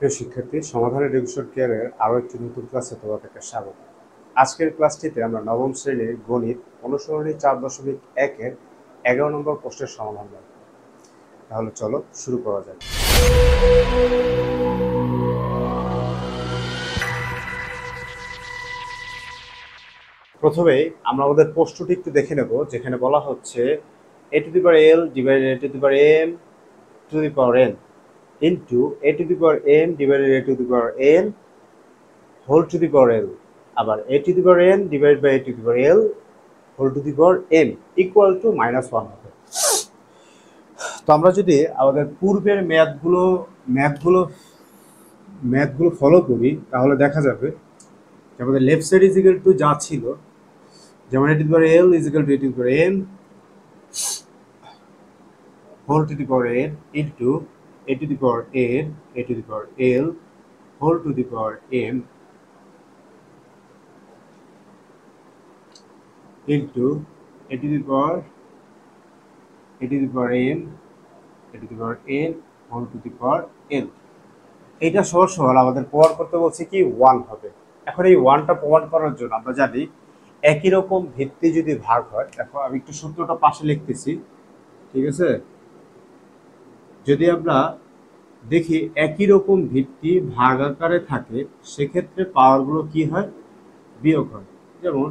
প্রিয় শিক্ষার্থী, সমাধান এডুকেশন কেয়ারের আরও একটি নতুন ক্লাসে তোমাদেরকে স্বাগত। আজকের ক্লাসটিতে আমরা নবম শ্রেণীর গণিত অনুসরণী 4.1-এর 11 নম্বর প্রশ্নের সমাধান করব। তাহলে চলো শুরু করা যাক। প্রথমেই আমরা আমাদের প্রশ্নটি একটু দেখে নেব, যেখানে বলা হচ্ছে a to the power l divided a to the power m to the power n into a to the power m divided a to the power n whole to the power l, আবার a to the power n divided by a to the power l whole to the power m equal to -1 হবে। তো আমরা যদি আমাদের পূর্বের ম্যাথগুলো follow করি তাহলে দেখা যাবে যে আমাদের left side is equal to যা ছিল, যেমন a to the power l is equal to a to the power m whole to the power n into a to the power n a to the power l whole to the power m into a to the power m a to the power n whole to the power n। এটা সহজ আমাদের প্রমাণ করতে বলছে কি 1 হবে। এখন এই 1টা প্রমাণ করার জন্য আমরা জানি একই রকম ভিত্তি যদি ভাগ হয়, দেখো আমি একটু সূত্রটা পাশে লিখতেছি, ঠিক আছে। যদি আমরা দেখি একই রকম ভিত্তি ভাগ আকারে থাকে, সেক্ষেত্রে পাওয়ারগুলো কি হয়, বিয়োগ হয়। যেমন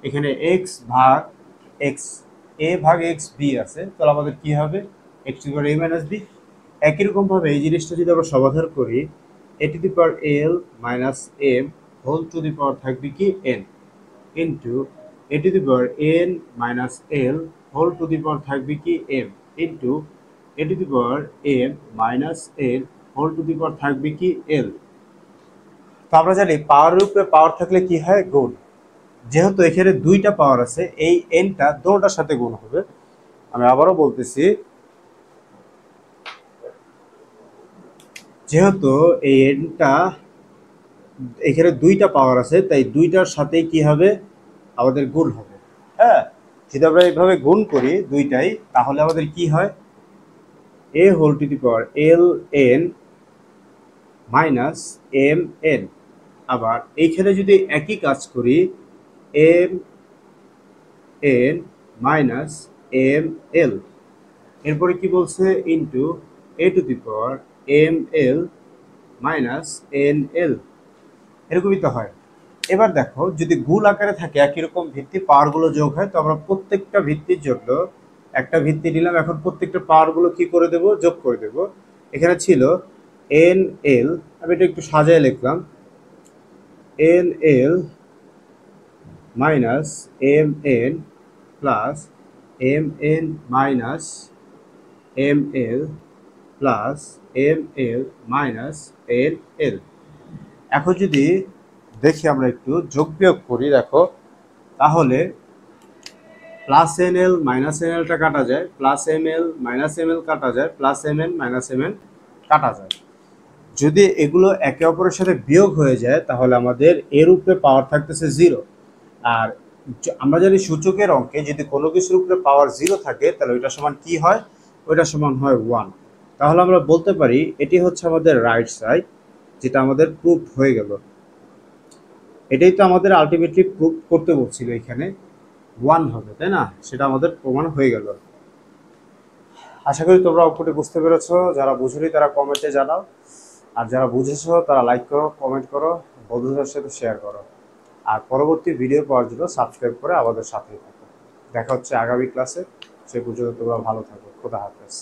এখানে x ভাগ x a ভাগ x b আছে, তাহলে আমাদের কি হবে x two the power a minus b। একই রকম ভাবে এই জিনিসটা যদি আমরা সমাধান করি a to the power l minus m whole to the power থাকবে কি n into a to the power n minus l whole to the power থাকবে কি m into a to the power m minus l whole to the power থাকবে কি l। তো আমরা জানি পাওয়ারের উপরে পাওয়ার থাকলে কি হয়, গুণ। যেহেতু এখানে দুইটা পাওয়ার আছে, এই এনটা দুটোটার সাথে গুণ হবে। আমি আবারও বলতেছি, যেহেতু এই এনটা এখানে দুইটা পাওয়ার আছে, তাই দুইটার সাথেই কি হবে, আমাদের গুণ হবে। হ্যাঁ, যদি আমরা এইভাবে গুণ করি দুইটাই, তাহলে আমাদের কি হয়, a whole to the power l n minus m n। আবার এইখানে যদি একই কাজ করি m n minus m l, এরপরে কি বলছে, into a to the power m l minus n l, এরকমই তো হয়। এবার দেখো যদি গুণ আকারে থাকে, একই রকম ভিত্তি পাওয়ারগুলো যোগ হয়, তো আমরা প্রত্যেকটা ভিত্তির জন্য একটা ভিত্তি নিলাম, এখন প্রত্যেকটা পাওয়ারগুলো কি করে দেব, যোগ করে দেব। এখানে ছিল n l, আমি এটা একটু সাজায় লিখলাম, n l minus m n plus m n minus m l plus m l minus n l। এখন যদি দেখি আমরা একটু যোগ বিয়োগ করি, দেখো তাহলে plus n l minus n এলটা কাটা যায়, plus m l minus m l কাটা যায়, plus m n minus m n কাটা যায়। যদি এগুলো একে অপরের সাথে বিয়োগ হয়ে যায়, তাহলে আমাদের এর উপরে পাওয়ার থাকতেছে 0। আর আমরা জানি সূচকের অঙ্কে যদি কোনো কিছুর উপরে পাওয়ার 0 থাকে, তাহলে ওইটা সমান কি হয়, ওইটা সমান হয় 1। তাহলে আমরা বলতে পারি এটি হচ্ছে আমাদের রাইট সাইড, যেটা আমাদের প্রুফ হয়ে গেল। এটাই তো আমাদের আলটিমেটলি প্রুফ করতে বলছিল, এখানে 1 হবে, তাই না, সেটা আমাদের প্রমাণ হয়ে গেল। আশা করি তোমরা অঙ্কটি বুঝতে পেরেছো। যারা বুঝোনি তারা কমেন্টে জানাও, আর যারা বুঝেছো তারা লাইক করো, কমেন্ট করো, বন্ধুদের সাথে শেয়ার করো। আর পরবর্তী ভিডিও পাওয়ার জন্য সাবস্ক্রাইব করে আমাদের সাথেই থাকো। দেখা হচ্ছে আগামী ক্লাসে। সে পর্যন্ত তোমরা ভালো থাকো। খোদা হাফেজ।